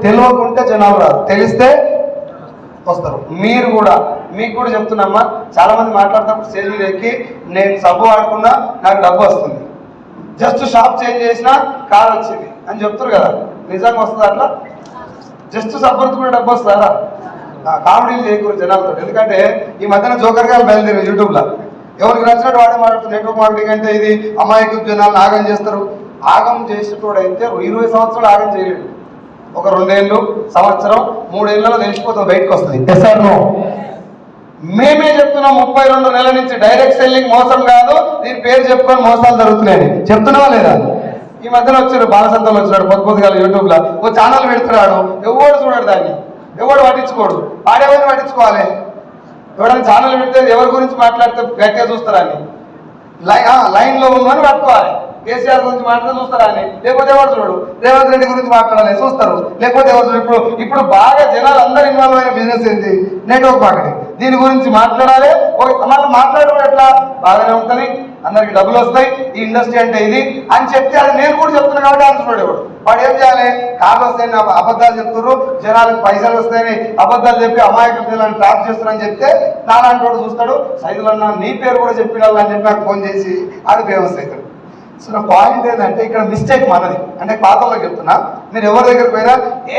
తెలియకుంటే జనాలు రాదు, తెలిస్తే వస్తారు. మీరు కూడా మీకు కూడా చెప్తున్నామ్మా, చాలా మంది మాట్లాడుతున్నప్పుడు స్టేజ్ మీద ఎక్కి నేను సబ్బు వాడుకున్నా నాకు డబ్బు వస్తుంది, జస్ట్ షాప్ చేంజ్ చేసినా కార్ వచ్చింది అని చెప్తారు కదా, నిజంగా వస్తుంది అట్లా? జస్ట్ సబ్బుతో కూడా డబ్బు వస్తుందా? కామెడీలు చేయకూడదు జనాలతో. ఎందుకంటే ఈ మధ్యన జోకర్ గారు బయలుదేరారు యూట్యూబ్లో, ఎవరికి నచ్చినట్టు వాడే మాట్లాడుతుంది. నెట్వర్క్ మార్కెటింగ్ అంటే ఇది అమాయకు జనాలను ఆగం చేస్తారు. ఆగం చేసేటోడు అయితే 20 సంవత్సరాలు ఆగం చేయలేడు. ఒక 2 ఏళ్ళు, సంవత్సరం, 3 ఏళ్ళలో తెలిసిపోతుంది, బయటకు వస్తుంది. Yes or no? మేమే చెప్తున్నాం 32 నెలల నుంచి డైరెక్ట్ సెల్లింగ్ మోసం కాదు, దీని పేరు చెప్పుకొని మోసాలు జరుగుతున్నాయని చెప్తున్నావా లేదా? ఈ మధ్యన వచ్చారు బాలసంతలు వచ్చినాడు పొద్దుగా యూట్యూబ్లో, ఓ ఛానల్ పెడుతున్నాడు, ఎవడు చూడాడు దాన్ని, ఎవడు పట్టించుకోడు. ఆడేవాడిని పట్టించుకోవాలి. ఎవడైనా ఛానల్ పెడితే ఎవరి గురించి మాట్లాడితే గట్టిగా చూస్తారని, లైన్లో ఉందని పట్టుకోవాలి. కేసీఆర్ గురించి మాట్లాడితే చూస్తారని, లేకపోతే ఎవరు చూడు. రేవంత్ రెడ్డి గురించి మాట్లాడాలి చూస్తారు, లేకపోతే ఎవరు చూడు. ఇప్పుడు బాగా జనాలు అందరూ ఇన్వాల్వ్ అయిన బిజినెస్ ఏంటి? Network marketing. దీని గురించి మాట్లాడాలి. మనం మాట్లాడడం ఎట్లా? బాగానే ఉంటుంది, అందరికి డబ్బులు వస్తాయి, ఈ ఇండస్ట్రీ అంటే ఇది అని చెప్తే అది నేను కూడా చెప్తున్నాను కాబట్టి అనుకున్నాడు. వాడు ఏం చేయాలి? కార్లు వస్తాయని అబద్ధాలు చెప్తున్నారు, జనాలకు పైసలు వస్తాయని అబద్ధాలు చెప్పి అమాయకుల జనాలను ట్రాప్ చేస్తున్నారని చెప్తే నాలాంటి వాడు చూస్తాడు, సైదులన్నా నీ పేరు కూడా చెప్పినాలని అని చెప్పి నాకు ఫోన్ చేసి అది ఫేమస్ అవుతాడు. సో నా పాయింట్ ఏంటంటే ఇక్కడ మిస్టేక్ మనది. అంటే పాతలోకి చెప్తున్నా, మీరు ఎవరి దగ్గరికి పోయినా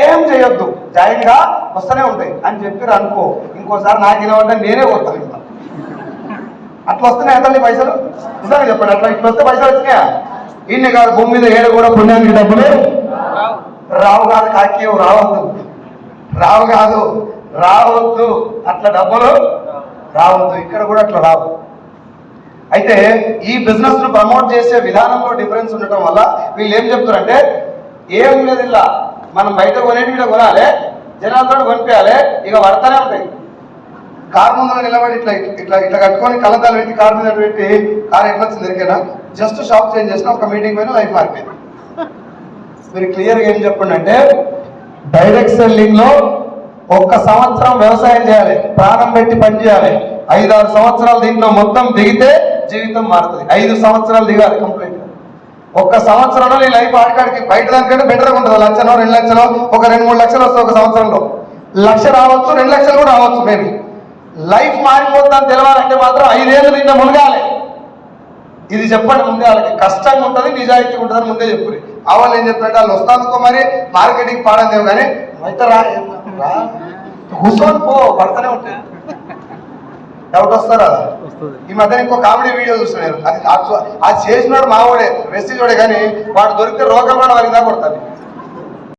ఏం చేయొద్దు, జాయిన్గా వస్తూనే ఉంటాయి అని చెప్పారు అనుకో, ఇంకోసారి నాకు ఇవ్వంటే నేనే కొడతాను. ఇంకా అట్లా వస్తున్నాయి అతన్ని పైసలు నిజంగా చెప్పండి. అట్లా ఇట్లా వస్తే పైసలు వచ్చినాయా? ఇన్ని కాదు, భూమి మీద ఏడు కూడా పుణ్యానికి డబ్బులు రావు కాదు, కాకి రావద్దు, రావు కాదు రావద్దు, అట్లా డబ్బులు రావద్దు. ఇక్కడ కూడా అట్లా రావు. అయితే ఈ బిజినెస్ ను ప్రమోట్ చేసే విధానంలో డిఫరెన్స్ ఉండటం వల్ల వీళ్ళు ఏం చెప్తారంటే, ఏం లేదు ఇలా మనం బయట కొనేటి కూడా కొనాలి, జనాలతో కొనిపించాలి, ఇక పడతానే ఉంటాయి. కారు ముందు నిలబడి ఇట్లా ఇట్లా ఇట్లా కట్టుకొని కళ్ళద్దాలు పెట్టి కారు మీద పెట్టి కారు ఎట్లా వచ్చింది ఎరికైనా, జస్ట్ షాప్ చేంజ్ చేసిన ఒక మీటింగ్ పైన లైఫ్ మారిపోయింది. మీరు క్లియర్గా ఏం చెప్పండి అంటే, డైరెక్ట్ సెల్లింగ్ లో 1 సంవత్సరం వ్యవసాయం చేయాలి, ప్రాణం పెట్టి పని చేయాలి. 5-6 సంవత్సరాలు దీంట్లో మొత్తం దిగితే జీవితం మారుతుంది. 5 సంవత్సరాలు దిగాలి కంప్లీట్. 1 సంవత్సరంలో నీ లైఫ్ ఆడికాడికి బయట దానికంటే బెటర్గా ఉంటుంది. 1 లక్షలో 2 లక్షలో ఒక 2-3 లక్షలు వస్తాయి. 1 సంవత్సరంలో 1 లక్ష రావచ్చు, 2 లక్షలు కూడా రావచ్చు. మేబీ లైఫ్ మారిపోతుందని తెలవాలంటే మాత్రం 5 ఏళ్ళు నిన్న మునగాలి. ఇది చెప్పండి ముందే వాళ్ళకి. కష్టంగా ఉంటుంది, నిజాయితీ ఉంటుందని ముందే చెప్పుర్రి. వాళ్ళు ఏం చెప్తారంటే వాళ్ళు వస్తానుకో మరి మార్కెటింగ్ పాడదేవు కానీ అయితే రా కూర్చొని పో, పడతానే ఉంటాయి. డౌట్ వస్తారా? ఈ మధ్య ఇంకో కామెడీ వీడియో చూస్తున్నాను, అది చేసినాడు మావాడే రెస్టీ చూడే, కానీ వాడు దొరికితే రోగం కూడా వారికి దాకా కొడతాను.